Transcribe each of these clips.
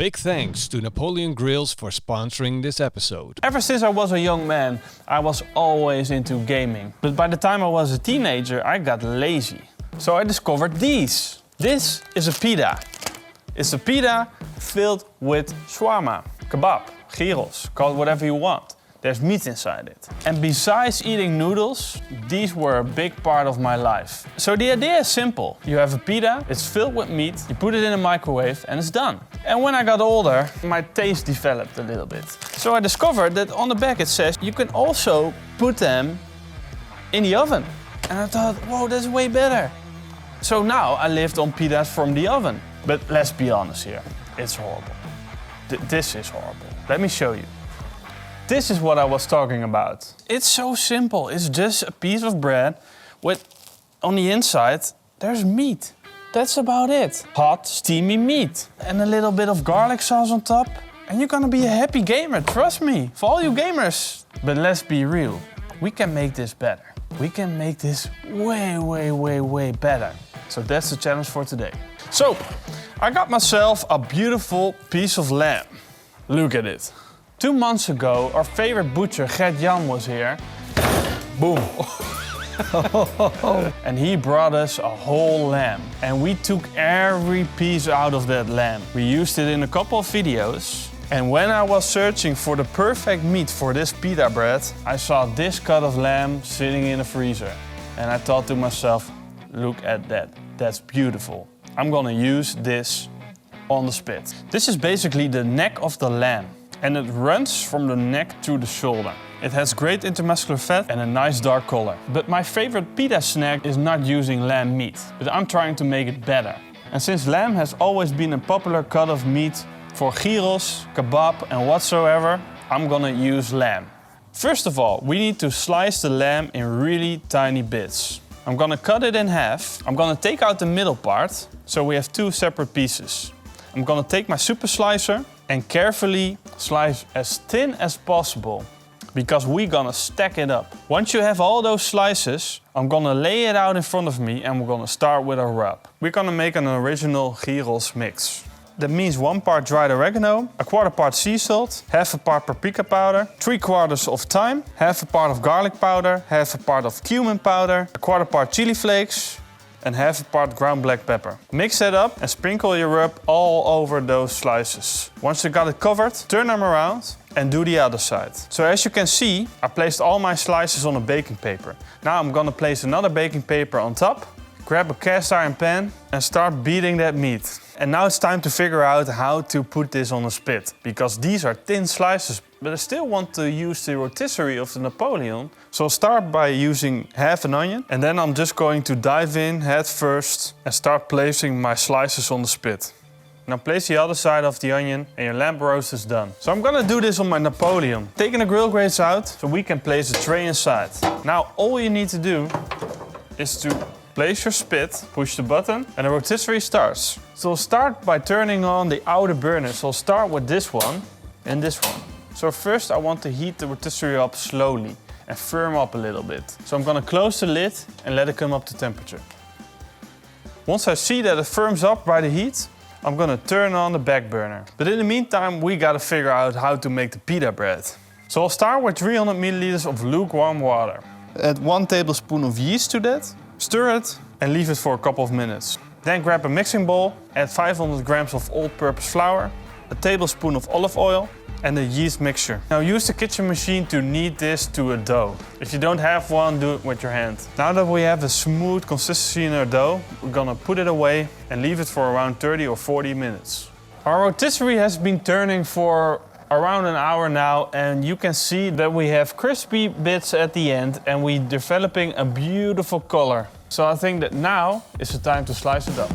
big thanks to Napoleon Grills for sponsoring this episode. Ever since I was a young man, I was always into gaming. But by the time I was a teenager, I got lazy. So I discovered these. This is a pita. It's a pita filled with shawarma, kebab, gyros, call it whatever you want. There's meat inside it. And besides eating noodles, these were a big part of my life. So the idea is simple. You have a pita, it's filled with meat, you put it in a microwave and it's done. And when I got older, my taste developed a little bit. So I discovered that on the back it says you can also put them in the oven. And I thought, whoa, that's way better. So now I lived on pitas from the oven. But let's be honest here, it's horrible. This is horrible. Let me show you. This is what I was talking about. It's so simple. It's just a piece of bread with, on the inside, there's meat. That's about it. Hot, steamy meat. And a little bit of garlic sauce on top. And you're gonna be a happy gamer, trust me. For all you gamers. But let's be real. We can make this better. We can make this way better. So that's the challenge for today. So, I got myself a beautiful piece of lamb. Look at it. 2 months ago, our favorite butcher, Gert-Jan, was here. Boom. And he brought us a whole lamb. And we took every piece out of that lamb. We used it in a couple of videos. And when I was searching for the perfect meat for this pita bread, I saw this cut of lamb sitting in the freezer. And I thought to myself, look at that. That's beautiful. I'm gonna use this on the spit. This is basically the neck of the lamb. And it runs from the neck to the shoulder. It has great intermuscular fat and a nice dark color. But my favorite pita snack is not using lamb meat, but I'm trying to make it better. And since lamb has always been a popular cut of meat for gyros, kebab and whatsoever, I'm gonna use lamb. First of all, we need to slice the lamb in really tiny bits. I'm gonna cut it in half. I'm gonna take out the middle part, so we have 2 separate pieces. I'm gonna take my super slicer and carefully slice as thin as possible because we're gonna stack it up. Once you have all those slices, I'm gonna lay it out in front of me and we're gonna start with a rub. We're gonna make an original gyros mix. That means 1 part dried oregano, 1/4 part sea salt, 1/2 part paprika powder, 3/4 of thyme, 1/2 part of garlic powder, 1/2 part of cumin powder, 1/4 part chili flakes, and 1/2 part ground black pepper. Mix that up and sprinkle your rub all over those slices. Once you got it covered, turn them around and do the other side. So as you can see, I placed all my slices on a baking paper. Now I'm gonna place another baking paper on top, grab a cast iron pan and start beating that meat. And now it's time to figure out how to put this on a spit. Because these are thin slices, but I still want to use the rotisserie of the Napoleon. So I'll start by using half an onion. And then I'm just going to dive in head first and start placing my slices on the spit. Now place the other side of the onion and your lamb roast is done. So I'm gonna do this on my Napoleon. Taking the grill grates out so we can place the tray inside. Now all you need to do is to place your spit, push the button, and the rotisserie starts. So we'll start by turning on the outer burner. So I'll start with this one and this one. So first I want to heat the rotisserie up slowly and firm up a little bit. So I'm gonna close the lid and let it come up to temperature. Once I see that it firms up by the heat, I'm gonna turn on the back burner. But in the meantime, we gotta figure out how to make the pita bread. So I'll start with 300 milliliters of lukewarm water. Add 1 tablespoon of yeast to that. Stir it and leave it for a couple of minutes. Then grab a mixing bowl, add 500 grams of all-purpose flour, a tablespoon of olive oil and the yeast mixture. Now use the kitchen machine to knead this to a dough. If you don't have one, do it with your hand. Now that we have a smooth consistency in our dough, we're gonna put it away and leave it for around 30 or 40 minutes. Our rotisserie has been turning for around an hour now, and you can see that we have crispy bits at the end and we're developing a beautiful color. So I think that now is the time to slice it up.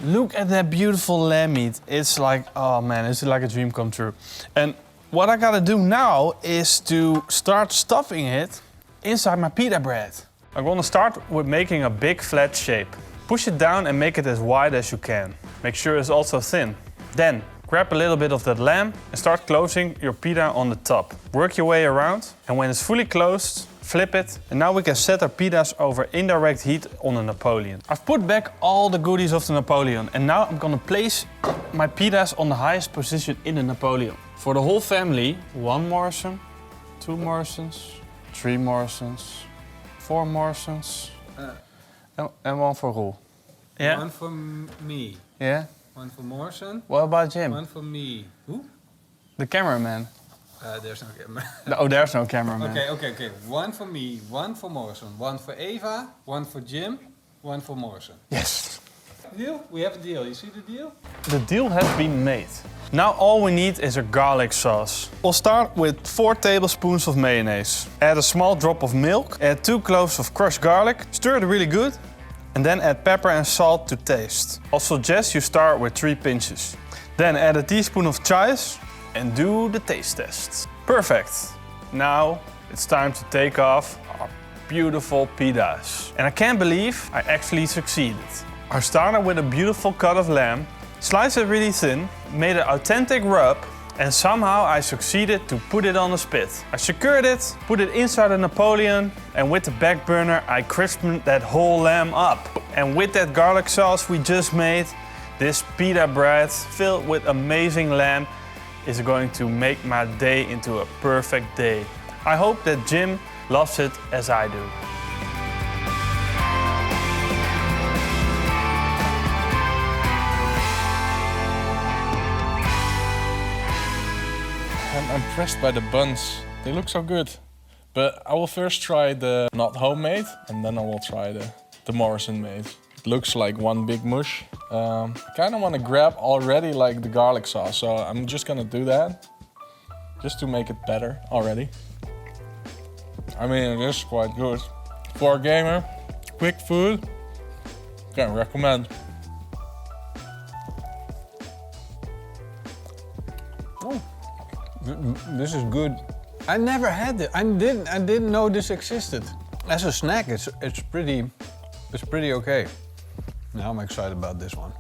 Look at that beautiful lamb meat. It's like, oh man, it's like a dream come true. And what I gotta do now is to start stuffing it inside my pita bread. I'm gonna start with making a big flat shape. Push it down and make it as wide as you can. Make sure it's also thin. Then grab a little bit of that lamb and start closing your pita on the top. Work your way around, and when it's fully closed, flip it. And now we can set our pitas over indirect heat on a Napoleon. I've put back all the goodies of the Napoleon, and now I'm gonna place my pitas on the highest position in the Napoleon. For the whole family, 1 Morrison, 2 Morrisons, 3 Morrisons, 4 Morrisons, and 1 for Roel. Yeah? 1 for me. Yeah? 1 for Morrison. What about Jim? 1 for me. Who? The cameraman. There's no camera. Oh, there's no cameraman. Okay. 1 for me, 1 for Morrison, 1 for Eva, 1 for Jim, 1 for Morrison. Yes. Deal? We have a deal. You see the deal? The deal has been made. Now all we need is a garlic sauce. We'll start with 4 tablespoons of mayonnaise. Add a small drop of milk. Add 2 cloves of crushed garlic. Stir it really good. And then add pepper and salt to taste. I'll suggest you start with 3 pinches. Then add a teaspoon of chives and do the taste test. Perfect. Now it's time to take off our beautiful pitas. And I can't believe I actually succeeded. I started with a beautiful cut of lamb, sliced it really thin, made an authentic rub, and somehow I succeeded to put it on the spit. I secured it, put it inside a Napoleon, and with the back burner I crisped that whole lamb up. And with that garlic sauce we just made, this pita bread filled with amazing lamb is going to make my day into a perfect day. I hope that Jim loves it as I do. I'm impressed by the buns. They look so good. But I will first try the not homemade, and then I will try the Morrison made. It looks like one big mush. Kind of want to grab already like the garlic sauce, so I'm just gonna do that. Just to make it better already. I mean, it is quite good. For a gamer, quick food, can recommend. Oh, this is good. I never had it. I didn't know this existed. As a snack, it's pretty okay. Now I'm excited about this one.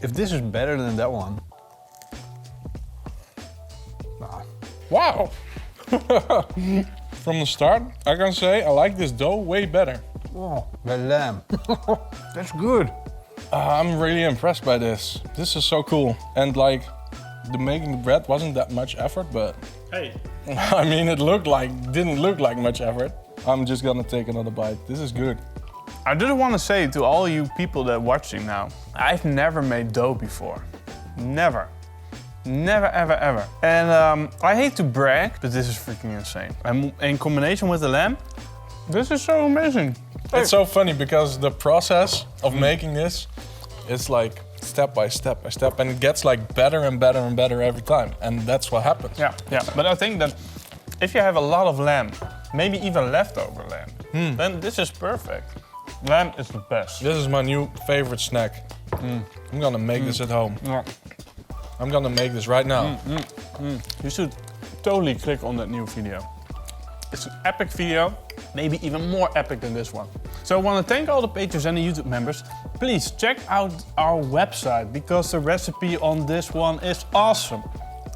If this is better than that one, nah. Wow! From the start, I can say I like this dough way better. Oh, the lamb. That's good. I'm really impressed by this. This is so cool. And like, the making the bread wasn't that much effort, but Hey. I mean, didn't look like much effort. I'm just gonna take another bite. This is good. I just want to say to all you people that are watching now, I've never made dough before. Never. Never, ever, ever. And I hate to brag, but this is freaking insane. And in combination with the lamb, this is so amazing. It's so funny because the process of making this is like step by step by step, and it gets like better and better and better every time. And that's what happens. Yeah. But I think that if you have a lot of lamb, maybe even leftover lamb, then this is perfect. Lamb is the best. This is my new favorite snack. I'm gonna make this at home. Yeah. I'm gonna make this right now. You should totally click on that new video. It's an epic video, maybe even more epic than this one. So I want to thank all the patrons and the YouTube members. Please check out our website because the recipe on this one is awesome.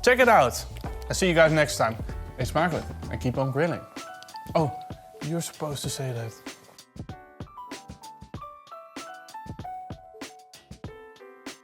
Check it out. I'll see you guys next time. Eet smakelijk and keep on grilling. Oh, you're supposed to say that.